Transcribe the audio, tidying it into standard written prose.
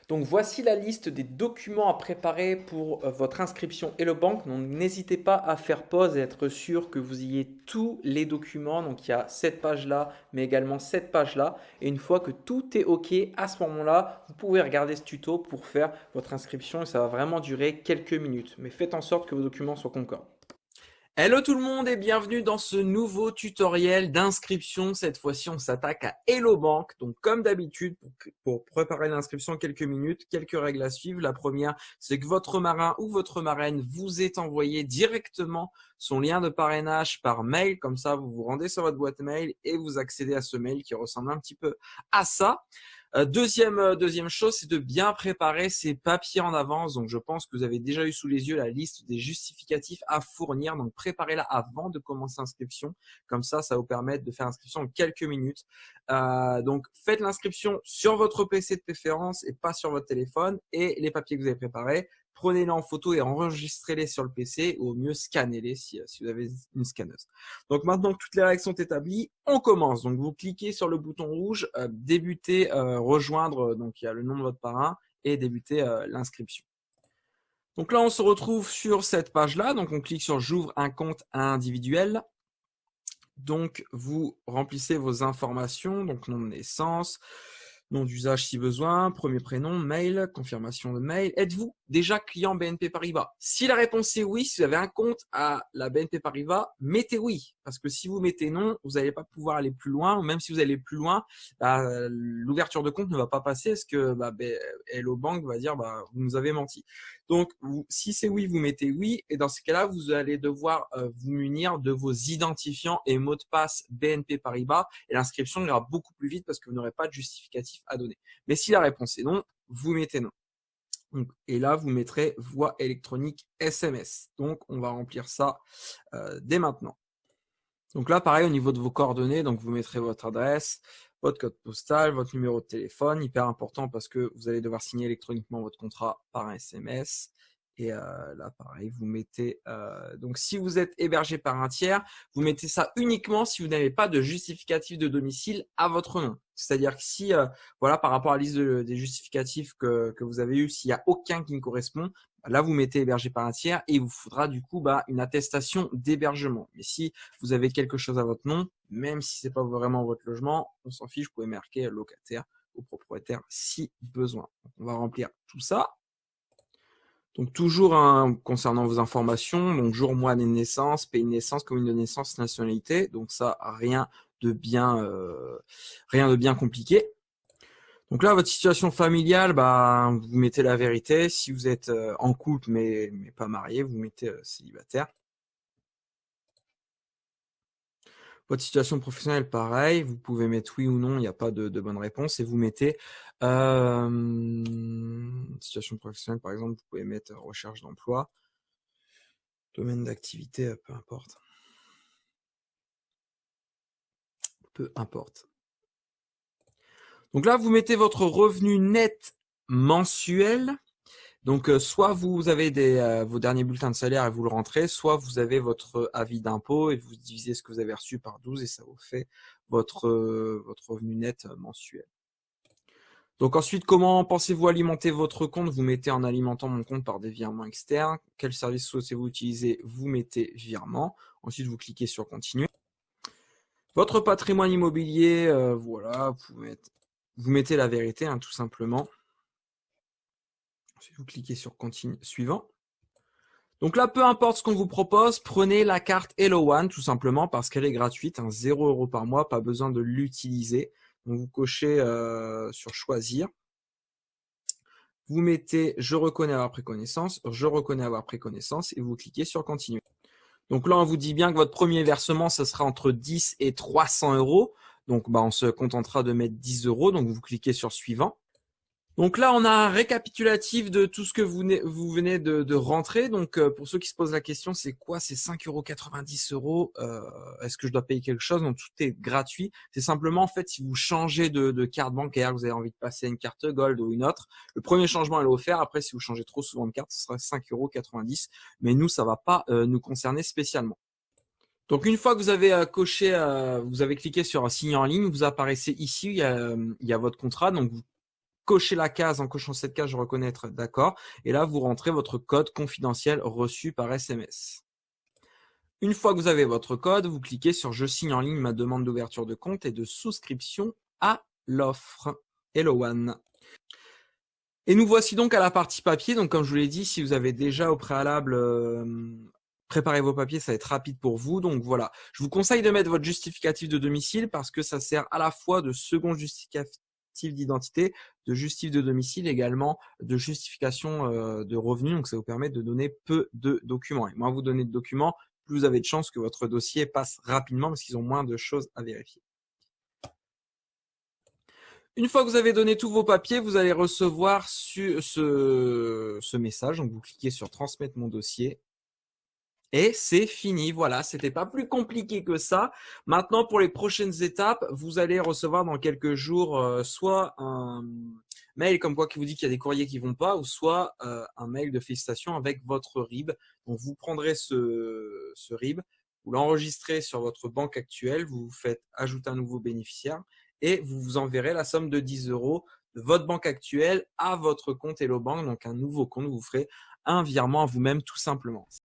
Donc voici la liste des documents à préparer pour votre inscription Hello Bank. Donc n'hésitez pas à faire pause et être sûr que vous ayez tous les documents. Donc il y a cette page-là, mais également cette page-là. Et une fois que tout est OK, à ce moment-là, vous pouvez regarder ce tuto pour faire votre inscription et ça va vraiment durer quelques minutes. Mais faites en sorte que vos documents soient concordants. Hello tout le monde et bienvenue dans ce nouveau tutoriel d'inscription. Cette fois-ci, on s'attaque à Hello Bank. Donc, comme d'habitude, pour préparer l'inscription en quelques minutes, quelques règles à suivre. La première, c'est que votre marin ou votre marraine vous est envoyé directement son lien de parrainage par mail. Comme ça, vous vous rendez sur votre boîte mail et vous accédez à ce mail qui ressemble un petit peu à ça. Deuxième chose, c'est de bien préparer ces papiers en avance. Donc, je pense que vous avez déjà eu sous les yeux la liste des justificatifs à fournir. Donc, préparez-la avant de commencer l'inscription. Comme ça va vous permettre de faire l'inscription en quelques minutes. Donc, faites l'inscription sur votre PC de préférence et pas sur votre téléphone. Et les papiers que vous avez préparés, prenez-les en photo et enregistrez-les sur le PC ou au mieux scannez-les si vous avez une scanneuse. Donc maintenant que toutes les règles sont établies, on commence. Donc vous cliquez sur le bouton rouge, débuter, rejoindre, donc il y a le nom de votre parrain et débuter l'inscription. Donc là, on se retrouve sur cette page-là. Donc on clique sur j'ouvre un compte individuel. Donc vous remplissez vos informations, donc nom de naissance, nom d'usage si besoin, premier prénom, mail, confirmation de mail. Êtes-vous déjà client BNP Paribas? Si la réponse est oui, si vous avez un compte à la BNP Paribas, mettez oui. Parce que si vous mettez non, vous n'allez pas pouvoir aller plus loin. Ou même si vous allez plus loin, l'ouverture de compte ne va pas passer parce que Hello Bank va dire vous nous avez menti. Donc, si c'est oui, vous mettez oui. Et dans ce cas-là, vous allez devoir vous munir de vos identifiants et mots de passe BNP Paribas. Et l'inscription ira beaucoup plus vite parce que vous n'aurez pas de justificatif à donner. Mais si la réponse est non, vous mettez non. Donc, et là, vous mettrez voie électronique SMS. Donc, on va remplir ça dès maintenant. Donc là, pareil, au niveau de vos coordonnées, donc vous mettrez votre adresse, votre code postal, votre numéro de téléphone, hyper important parce que vous allez devoir signer électroniquement votre contrat par un SMS. Et là, pareil, vous mettez… donc, si vous êtes hébergé par un tiers, vous mettez ça uniquement si vous n'avez pas de justificatif de domicile à votre nom. C'est-à-dire que si, voilà, par rapport à la liste des justificatifs que vous avez eu, s'il n'y a aucun qui ne correspond, là, vous mettez hébergé par un tiers et il vous faudra du coup une attestation d'hébergement. Mais si vous avez quelque chose à votre nom, même si c'est pas vraiment votre logement, on s'en fiche, vous pouvez marquer locataire ou propriétaire si besoin. Donc, on va remplir tout ça. Donc toujours concernant vos informations, donc jour, mois, année de naissance, pays de naissance, commune de naissance, nationalité. Donc ça, rien de bien compliqué. Donc là, votre situation familiale, vous mettez la vérité. Si vous êtes en couple mais pas marié, vous mettez célibataire. Votre situation professionnelle, pareil, vous pouvez mettre oui ou non, il n'y a pas de bonne réponse. Et vous mettez situation professionnelle, par exemple, vous pouvez mettre recherche d'emploi, domaine d'activité, peu importe. Peu importe. Donc là, vous mettez votre revenu net mensuel. Donc, soit vous avez vos derniers bulletins de salaire et vous le rentrez, soit vous avez votre avis d'impôt et vous divisez ce que vous avez reçu par 12 et ça vous fait votre revenu net mensuel. Donc ensuite, comment pensez-vous alimenter votre compte? Vous mettez en alimentant mon compte par des virements externes. Quel service souhaitez-vous utiliser? Vous mettez virement. Ensuite, vous cliquez sur continuer. Votre patrimoine immobilier, voilà, vous mettez la vérité, tout simplement. Ensuite, vous cliquez sur continue, suivant. Donc là, peu importe ce qu'on vous propose, prenez la carte Hello One tout simplement parce qu'elle est gratuite, 0 € par mois, pas besoin de l'utiliser. Donc vous cochez sur choisir. Vous mettez je reconnais avoir pris connaissance, je reconnais avoir pris connaissance et vous cliquez sur continuer. Donc là, on vous dit bien que votre premier versement, ça sera entre 10 et 300 €. Donc on se contentera de mettre 10 €. Donc vous cliquez sur suivant. Donc là, on a un récapitulatif de tout ce que vous venez de rentrer. Donc, pour ceux qui se posent la question, c'est quoi ces 5,90 €? Est-ce que je dois payer quelque chose? Donc, tout est gratuit. C'est simplement, en fait, si vous changez de carte bancaire, vous avez envie de passer à une carte Gold ou une autre, le premier changement est offert. Après, si vous changez trop souvent de carte, ce sera 5,90 €. Mais nous, ça va pas nous concerner spécialement. Donc, une fois que vous avez coché, vous avez cliqué sur signer en ligne, vous apparaissez ici, il y a votre contrat. Donc, cochez la case. En cochant cette case, je reconnais être d'accord. Et là, vous rentrez votre code confidentiel reçu par SMS. Une fois que vous avez votre code, vous cliquez sur « Je signe en ligne ma demande d'ouverture de compte et de souscription à l'offre Hello One ». Et nous voici donc à la partie papier. Donc, comme je vous l'ai dit, si vous avez déjà au préalable préparé vos papiers, ça va être rapide pour vous. Donc voilà, je vous conseille de mettre votre justificatif de domicile parce que ça sert à la fois de second justificatif d'identité, de justif de domicile, également de justification de revenus. Donc, ça vous permet de donner peu de documents. Et moins vous donnez de documents, plus vous avez de chances que votre dossier passe rapidement parce qu'ils ont moins de choses à vérifier. Une fois que vous avez donné tous vos papiers, vous allez recevoir ce message. Donc, vous cliquez sur « Transmettre mon dossier ». Et c'est fini, voilà, c'était pas plus compliqué que ça. Maintenant, pour les prochaines étapes, vous allez recevoir dans quelques jours soit un mail comme quoi qui vous dit qu'il y a des courriers qui vont pas, ou soit un mail de félicitations avec votre RIB. Donc, vous prendrez ce RIB, vous l'enregistrez sur votre banque actuelle, vous faites ajouter un nouveau bénéficiaire et vous vous enverrez la somme de 10 € de votre banque actuelle à votre compte Hello Bank, donc un nouveau compte. Vous ferez un virement à vous-même tout simplement.